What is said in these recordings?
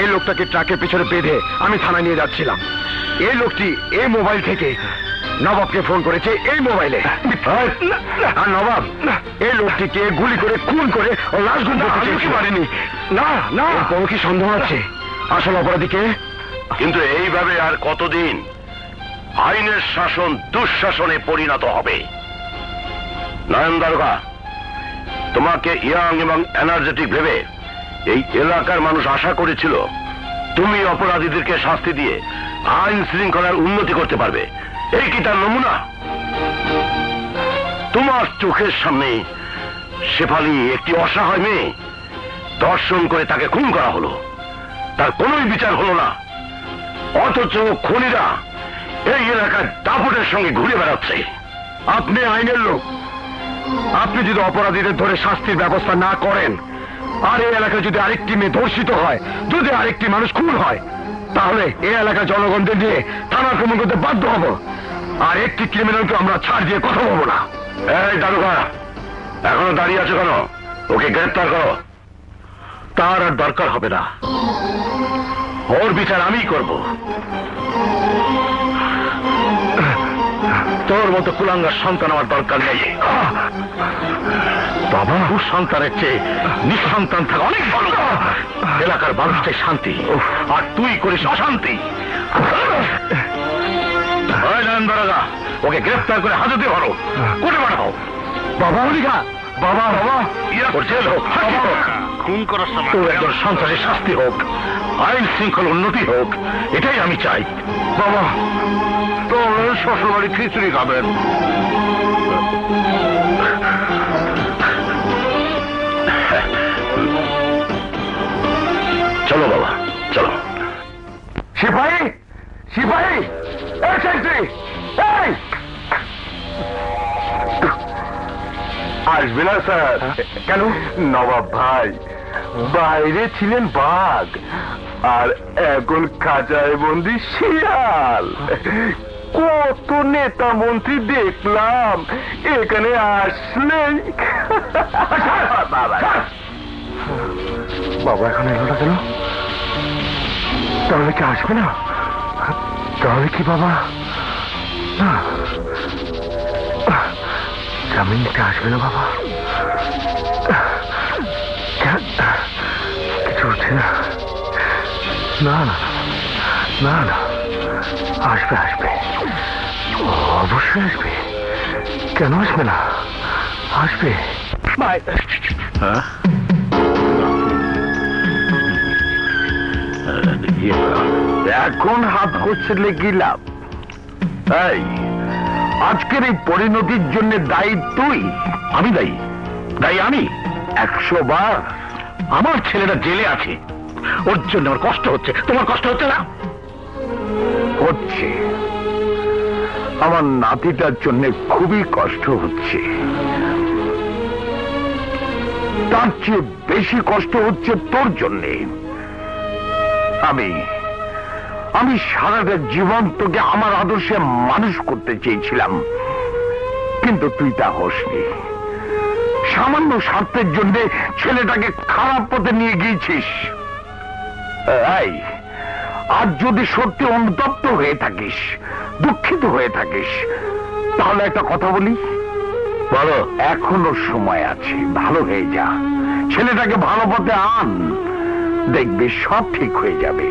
এই লোকটাকে ট্রাকের পিছনে বেঁধে আমি থানায় নিয়ে যাচ্ছিলাম। এই লোকটি এই মোবাইল থেকে নবাবকে ফোন করেছে, এই মোবাইলে। আর নবাব এই লোকটিকে গুলি করে খুন করে ও লাশ গুম করতে পারেনি। না না, কোনো কি সন্দেহ আছে আসল অপরাধীকে? কিন্তু এইভাবে আর কতদিন আইনের শাসন দুঃশাসনে পরিণত হবে? নয়ন দারোগা, তোমাকে ইয়াং এবং এনার্জেটিক ভেবে এই এলাকার মানুষ আশা করেছিল তুমি অপরাধীদেরকে শাস্তি দিয়ে আইন শৃঙ্খলার উন্নতি করতে পারবে। এই কি তার নমুনা? তোমার চোখের সামনে শেফালি একটি অসহায় মেয়ে দর্শন করে তাকে খুন করা হলো, তার কোনোই বিচার হলো না। অথচ খুনিরা এই এলাকায় দাপটের সঙ্গে ঘুরে বেড়াচ্ছে। আপনি আইনের লোক, আপনি যদি অপরাধীদের ধরে শাস্তির ব্যবস্থা না করেন, আর এই এলাকায় যদি আরেকটি মেয়ে ধর্ষিত হয়, যদি আরেকটি মানুষ খুন হয়, তাহলে এই এলাকার জনগণদের নিয়ে থানা আক্রমণ করতে বাধ্য হব। আর একটি ক্রিমিনালকে আমরা ছাড় দিয়ে কথা বলবো না। এই দারোগা, এখনো দাঁড়িয়ে আছো কেন? ওকে গ্রেফতার করো। তার আর দরকার হবে না, ওর বিচার আমিই করব। তোর মতো কুলাঙ্গার সন্তান আমার দরকার নেই। বাবা, সন্তানের চেয়ে নিঃসন্তান থাকা অনেক ভালো। এলাকার মানুষটাই শান্তি, আর তুই করিস অশান্তি। ওকে গ্রেফতার করে হাজতে ভরো, কোর্টে পাঠাও। বাবা অলিকা, বাবা বাবা খুন করার সময় তোর একজন সন্ত্রাসের শাস্তি হোক, আইন শৃঙ্খলা উন্নতি হোক, এটাই আমি চাই। বাবা, তোর শ্বশুর বাড়ি খিচুড়ি খাবেন। চলো বাবা, চলো। সিপাহী, সিপাহী, এই সেন্ট্রি, এই আসবে না স্যার। কেন? নবাব ভাই বাইরে ছিলেন বাঘ, আর এখন খাঁচায় বন্দি শিয়াল। কত নেতা মন্ত্রী দেখলাম, এখানে আসলেই। বাবা এখন এলো না কেন? তাহলে কি আসবে না? তাহলে কি বাবা না জামিন নিতে আসবে না? বাবা কিছু হচ্ছে না? না না না না, আসবে আসবে, অবশ্যই আসবে। কেন আসবে না? আসবে। এখন হাত করছিলে কি লাভ? এই আজকের এই পরিণতির জন্য দায়ী তুই? আমি দায়ী? দায়ী আমি 100 বার। আমার ছেলেটা জেলে আছে, ওর জন্য আমার কষ্ট হচ্ছে। তোমার কষ্ট হচ্ছে না? হচ্ছে। আমার নাতিটার জন্য খুবই কষ্ট হচ্ছে। তার চেয়ে বেশি কষ্ট হচ্ছে তোর জন্যে। আমি সারাটা জীবন তোকে আমার আদর্শে মানুষ করতে চেয়েছিলাম, কিন্তু তুই তা হসনি। সামান্য স্বার্থের জন্য ছেলেটাকে খারাপ পথে নিয়ে গিয়েছিস। আজ যদি সত্যি অনুতপ্ত হয়ে থাকিস, দুঃখিত হয়ে থাকিস, তাহলে একটা কথা বলি। বলো, এখনো সময় আছে, ভালো হয়ে যা। ছেলেটাকে ভালো পথে আন, দেখবি সব ঠিক হয়ে যাবে।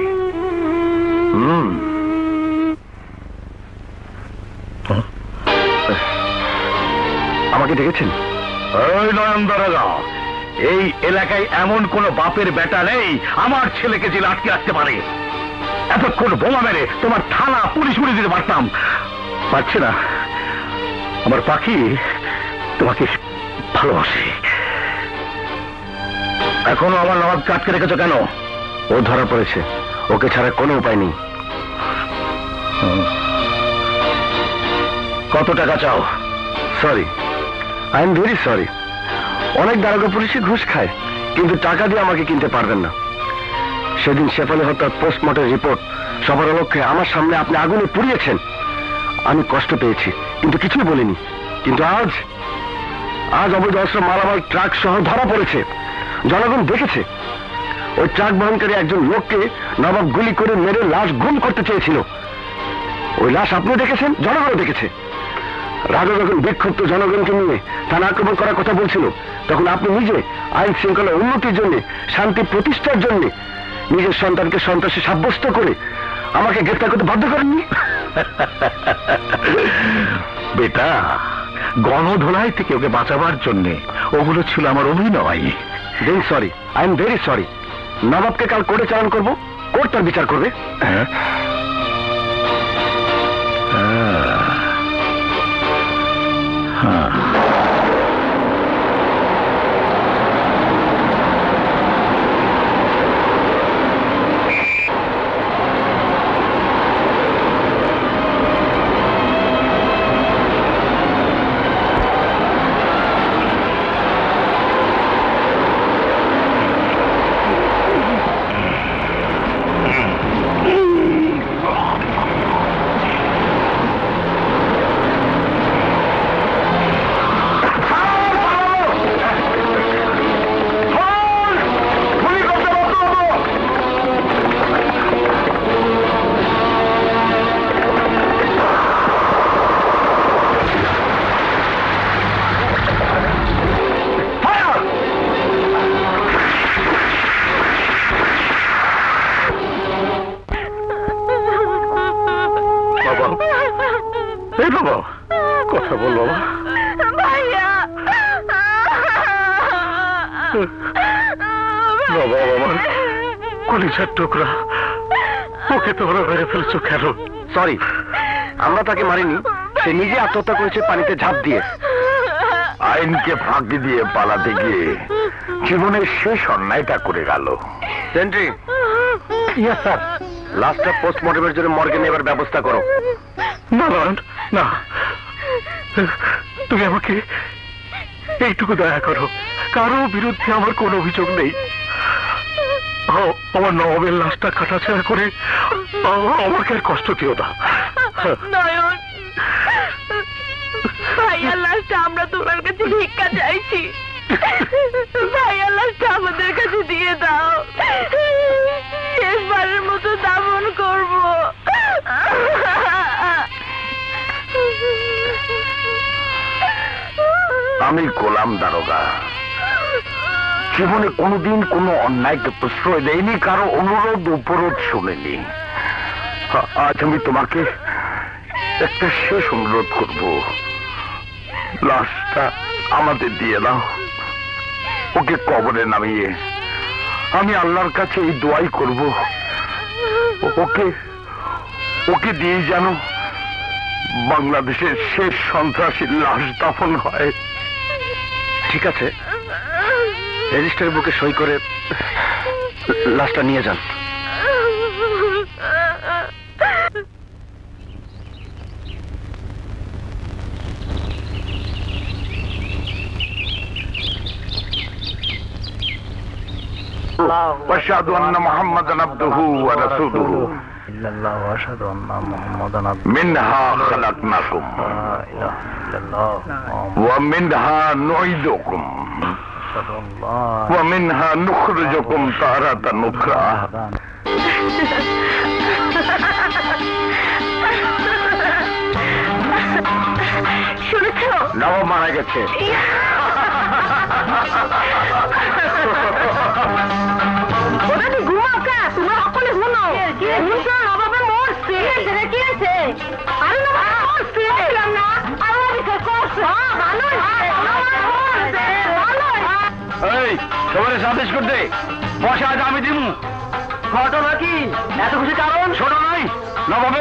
আমাকে ডেকেছেন? এই নয়ন দারোগা, এই এলাকায় এমন কোন বাপের বেটা নেই আমার ছেলেকে জেলে আটকে রাখতে পারে। এতক্ষণ বোমা মেরে তোমার থানা পুলিশ উড়িয়ে দিতে পারতাম, পারছি না। আমার পাখি তোমাকে ভালোবাসে। এখনো আমার নবাবকে আটকে রেখেছো কেন? ও ধরা পড়েছে, ওকে ছাড়া কোনো উপায় নেই। কত টাকা চাও? Sorry, I am very sorry. অনেক দারোগা পুলিশই ঘুষ খায়, কিন্তু টাকা দিয়ে আমাকে কিনতে পারবেন না। সেদিন শেফালি হত্যার পোস্টমর্টম রিপোর্ট সবার লক্ষ্যে আমার সামনে আপনি আগুনে পুড়িয়েছেন। আমি কষ্ট পেয়েছি, কিন্তু কিছুই বলিনি। কিন্তু আজ অবৈধ অস্ত্র মালামাল ট্রাক সহ ধরা পড়েছে, জনগণ দেখেছে। ওই ট্রাক বহনকারী একজন লোককে নবাব গুলি করে মেরে লাশ গুম করতে চেয়েছিল। ওই লাশ আপনি দেখেছেন, জনগণও দেখেছে। রাজা যখন বিক্ষুব্ধ জনগণকে নিয়ে থানা আক্রমণ করার কথা বলছিল, তখন আপনি নিজে আইন শৃঙ্খলা উন্নতির জন্য, শান্তি প্রতিষ্ঠার জন্য নিজের সন্তানকে সন্ত্রাসী সাব্যস্ত করে আমাকে গ্রেফতার করতে বাধ্য করেননি? বেটা, গণধোলাই থেকে ওকে বাঁচাবার জন্য ওগুলো ছিল আমার অভিনয়। Then sorry, I am very sorry. নবাবকে কাল কোর্টে চালান করব, কোর্ট তার বিচার করবে। হ্যাঁ? হ্যাঁ। কথা বল বাবা। ভাইয়া বাবা, আমার কলিজার টুকরা, ওকে তোমরা মেরে ফেলছো কেন? সরি, আমরা তাকে মারিনি, সে নিজে আত্মহত্যা করেছে পানিতে ঝাঁপ দিয়ে। আইনকে ফাঁকি দিয়ে পালাতে গিয়ে জীবনের শেষ অন্যায়টা করে গেল। সেন্ট্রি, ইয়েস স্যার, লাস্টটা পোস্টমর্টমের জন্য মর্গে নেবার ব্যবস্থা করো। না নারায়ণ, না, তুমি আমাকে এইটুকু দয়া করো, কারো বিরুদ্ধে আমার কোনো অভিযোগ নেই। আমার নবাবের লাশটা কাটাছেড়া করে আমাকে আর কষ্ট দিও না। নয়ন, ভাইয়ার লাশটা আমরা তোমার কাছে ভিক্ষা চাইছি, ভাইয়ার লাশটা আমাদের কাছে দিয়ে দাও, শেষবারের মতো দাফন করব। আমি গোলাম দারোগা, জীবনে কোনোদিন কোনো অন্যায়কে প্রশ্রয় দেয়নি, কারো অনুরোধ উপরোধ শুনেনি। আজ আমি তোমাকে একটা শেষ অনুরোধ করব, লাশটা আমাদের দিয়ে দাও। ওকে কবরে নামিয়ে আমি আল্লাহর কাছে এই দোয়াই করব, ওকে দিয়ে যেন বাংলাদেশের শেষ সন্ত্রাসীর লাশ দাফন হয়। ঠিক আছে, রেজিস্টারের বুকে সই করে লাশটা নিয়ে যান। واشهد ان محمدا عبده ورسوله منها خلقناكم ومنها نعيدكم ومنها نخرجكم تارة أخرى. শুনেছ? নবাব মারা গেছে। ওটা ঘুমাও কা, তোমার অকলে শুনো। শুনছো নবাবে মরছে? কি আছে? আরে নবাবে মরছে না, আল্লাহ বিচার করছে। ভালো হয়েছে, ভালো হয়েছে। এই তোমার সাদেশ করতে বসে, আজ আমি দিমু। ঘটনা কি? এত খুশি কারণ ছোট নয়, নবাবে